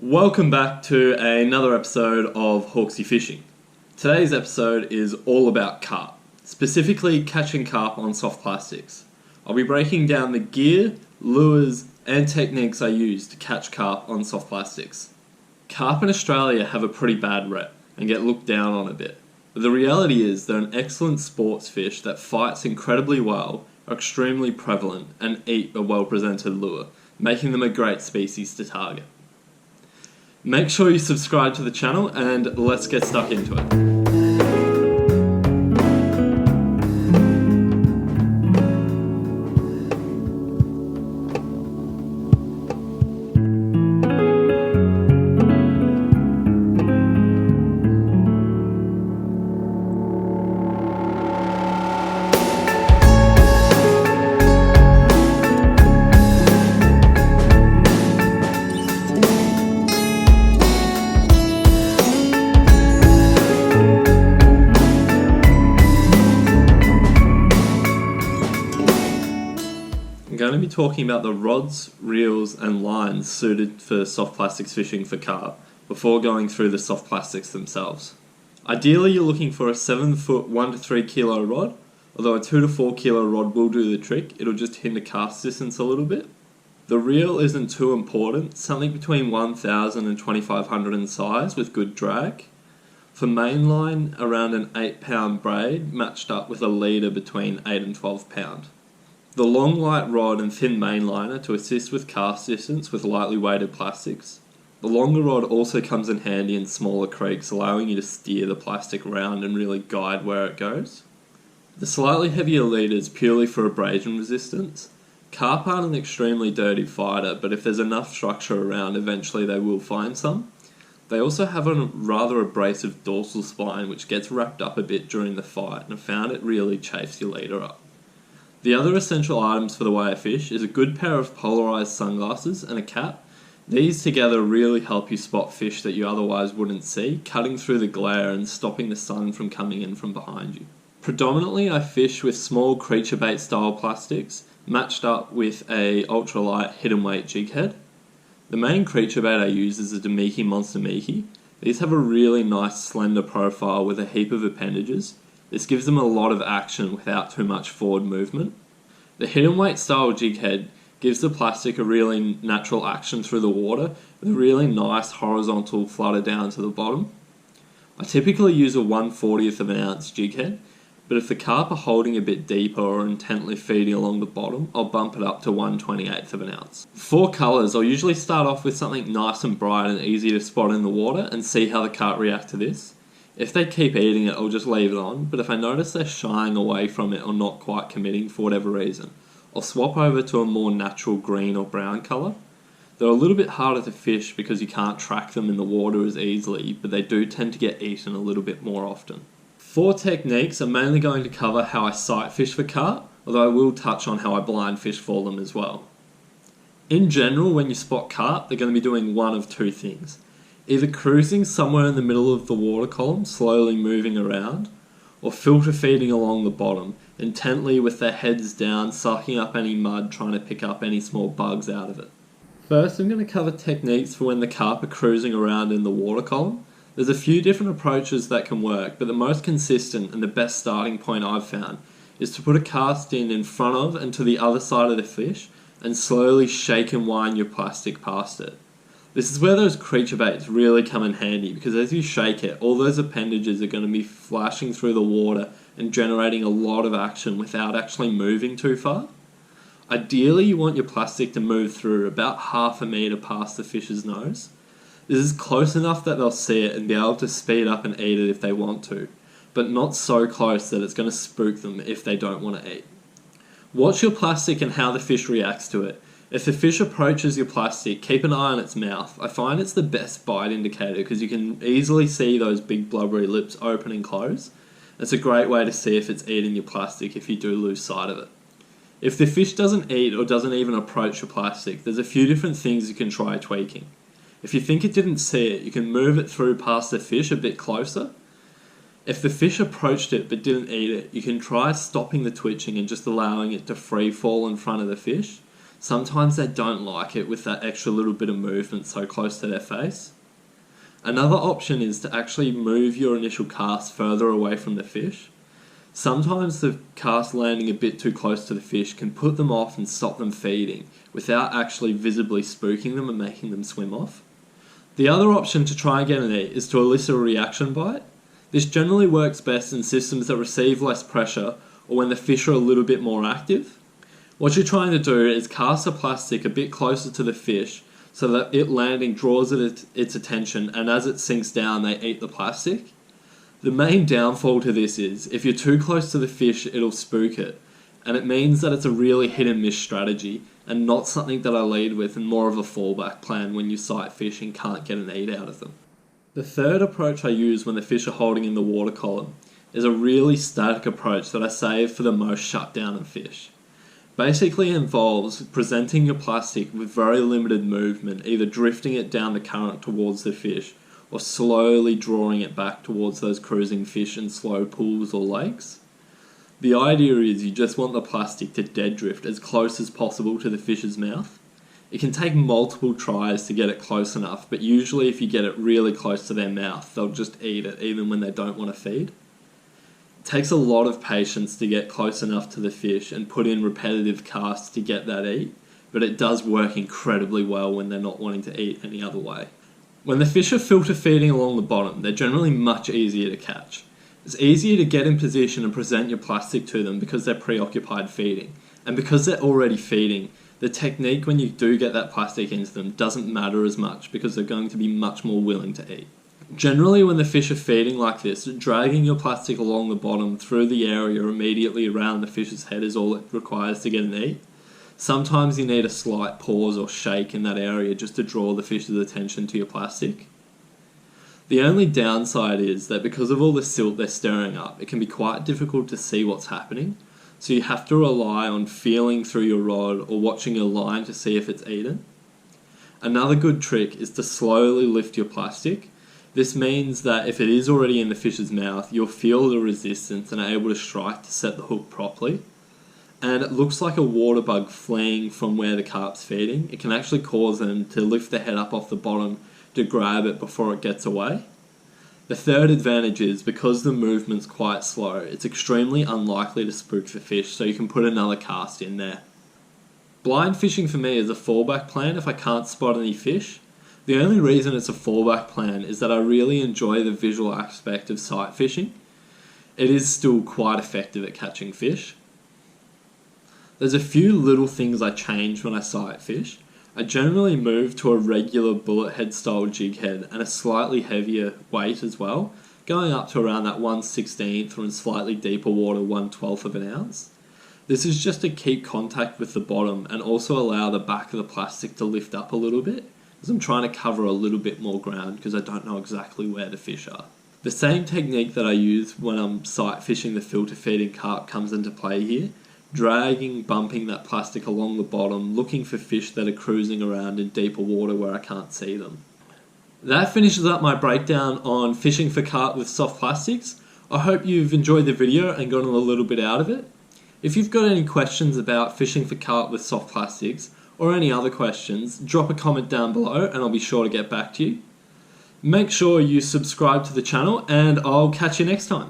Welcome back to another episode of Hawkesy Fishing. Today's episode is all about carp, specifically catching carp on soft plastics. I'll be breaking down the gear, lures and techniques I use to catch carp on soft plastics. Carp in Australia have a pretty bad rep and get looked down on a bit, but the reality is they're an excellent sports fish that fights incredibly well, are extremely prevalent and eat a well presented lure, making them a great species to target. Make sure you subscribe to the channel and let's get stuck into it. I'm going to be talking about the rods, reels and lines suited for soft plastics fishing for carp before going through the soft plastics themselves. Ideally you're looking for a 7 foot 1 to 3 kilo rod, although a 2 to 4 kilo rod will do the trick, it'll just hinder cast distance a little bit. The reel isn't too important, something between 1000 and 2500 in size with good drag. For mainline, around an 8 pound braid matched up with a leader between 8 and 12 pound. The long light rod and thin mainliner to assist with cast distance with lightly weighted plastics. The longer rod also comes in handy in smaller creeks, allowing you to steer the plastic around and really guide where it goes. The slightly heavier leader is purely for abrasion resistance. Carp aren't an extremely dirty fighter, but if there's enough structure around, eventually they will find some. They also have a rather abrasive dorsal spine which gets wrapped up a bit during the fight, and I found it really chafes your leader up. The other essential items for the way I fish is a good pair of polarized sunglasses and a cap. These together really help you spot fish that you otherwise wouldn't see, cutting through the glare and stopping the sun from coming in from behind you. Predominantly I fish with small creature bait style plastics, matched up with a ultralight hidden weight jig head. The main creature bait I use is a Damiki Monster Miki. These have a really nice slender profile with a heap of appendages. This gives them a lot of action without too much forward movement. The hidden weight style jig head gives the plastic a really natural action through the water with a really nice horizontal flutter down to the bottom. I typically use a 1/40th of an ounce jig head, but if the carp are holding a bit deeper or intently feeding along the bottom, I'll bump it up to 1/28th of an ounce. For colours, I'll usually start off with something nice and bright and easy to spot in the water and see how the carp react to this. If they keep eating it, I'll just leave it on, but if I notice they're shying away from it or not quite committing for whatever reason, I'll swap over to a more natural green or brown colour. They're a little bit harder to fish because you can't track them in the water as easily, but they do tend to get eaten a little bit more often. For techniques, I'm mainly going to cover how I sight fish for carp, although I will touch on how I blind fish for them as well. In general, when you spot carp, they're going to be doing one of two things. Either cruising somewhere in the middle of the water column, slowly moving around, or filter feeding along the bottom, intently with their heads down, sucking up any mud, trying to pick up any small bugs out of it. First, I'm going to cover techniques for when the carp are cruising around in the water column. There's a few different approaches that can work, but the most consistent and the best starting point I've found is to put a cast in front of and to the other side of the fish and slowly shake and wind your plastic past it. This is where those creature baits really come in handy, because as you shake it, all those appendages are going to be flashing through the water and generating a lot of action without actually moving too far. Ideally, you want your plastic to move through about half a metre past the fish's nose. This is close enough that they'll see it and be able to speed up and eat it if they want to, but not so close that it's going to spook them if they don't want to eat. Watch your plastic and how the fish reacts to it. If the fish approaches your plastic, keep an eye on its mouth. I find it's the best bite indicator because you can easily see those big blubbery lips open and close. It's a great way to see if it's eating your plastic if you do lose sight of it. If the fish doesn't eat or doesn't even approach your plastic, there's a few different things you can try tweaking. If you think it didn't see it, you can move it through past the fish a bit closer. If the fish approached it but didn't eat it, you can try stopping the twitching and just allowing it to free fall in front of the fish. Sometimes they don't like it with that extra little bit of movement so close to their face. Another option is to actually move your initial cast further away from the fish. Sometimes the cast landing a bit too close to the fish can put them off and stop them feeding without actually visibly spooking them and making them swim off. The other option to try and get an eat is to elicit a reaction bite. This generally works best in systems that receive less pressure or when the fish are a little bit more active. What you're trying to do is cast a plastic a bit closer to the fish so that it landing draws its attention, and as it sinks down they eat the plastic. The main downfall to this is if you're too close to the fish it'll spook it, and it means that it's a really hit and miss strategy and not something that I lead with and more of a fallback plan when you sight fish and can't get an eat out of them. The third approach I use when the fish are holding in the water column is a really static approach that I save for the most shutdown of fish. Basically involves presenting your plastic with very limited movement, either drifting it down the current towards the fish or slowly drawing it back towards those cruising fish in slow pools or lakes. The idea is you just want the plastic to dead drift as close as possible to the fish's mouth. It can take multiple tries to get it close enough, but usually if you get it really close to their mouth, they'll just eat it even when they don't want to feed. It takes a lot of patience to get close enough to the fish and put in repetitive casts to get that eat, but it does work incredibly well when they're not wanting to eat any other way. When the fish are filter feeding along the bottom, they're generally much easier to catch. It's easier to get in position and present your plastic to them because they're preoccupied feeding. And because they're already feeding, the technique when you do get that plastic into them doesn't matter as much because they're going to be much more willing to eat. Generally when the fish are feeding like this, dragging your plastic along the bottom through the area immediately around the fish's head is all it requires to get an eat. Sometimes you need a slight pause or shake in that area just to draw the fish's attention to your plastic. The only downside is that because of all the silt they're stirring up, it can be quite difficult to see what's happening, so you have to rely on feeling through your rod or watching your line to see if it's eaten. Another good trick is to slowly lift your plastic. This means that if it is already in the fish's mouth, you'll feel the resistance and are able to strike to set the hook properly. And it looks like a water bug fleeing from where the carp's feeding. It can actually cause them to lift their head up off the bottom to grab it before it gets away. The third advantage is because the movement's quite slow, it's extremely unlikely to spook the fish, so you can put another cast in there. Blind fishing for me is a fallback plan if I can't spot any fish. The only reason it's a fallback plan is that I really enjoy the visual aspect of sight fishing. It is still quite effective at catching fish. There's a few little things I change when I sight fish. I generally move to a regular bullet head style jig head and a slightly heavier weight as well, going up to around that 1/16 or in slightly deeper water 1/12 of an ounce. This is just to keep contact with the bottom and also allow the back of the plastic to lift up a little bit, because I'm trying to cover a little bit more ground because I don't know exactly where the fish are. The same technique that I use when I'm sight fishing the filter feeding carp comes into play here. Dragging, bumping that plastic along the bottom, looking for fish that are cruising around in deeper water where I can't see them. That finishes up my breakdown on fishing for carp with soft plastics. I hope you've enjoyed the video and gotten a little bit out of it. If you've got any questions about fishing for carp with soft plastics or any other questions, drop a comment down below and I'll be sure to get back to you. Make sure you subscribe to the channel and I'll catch you next time.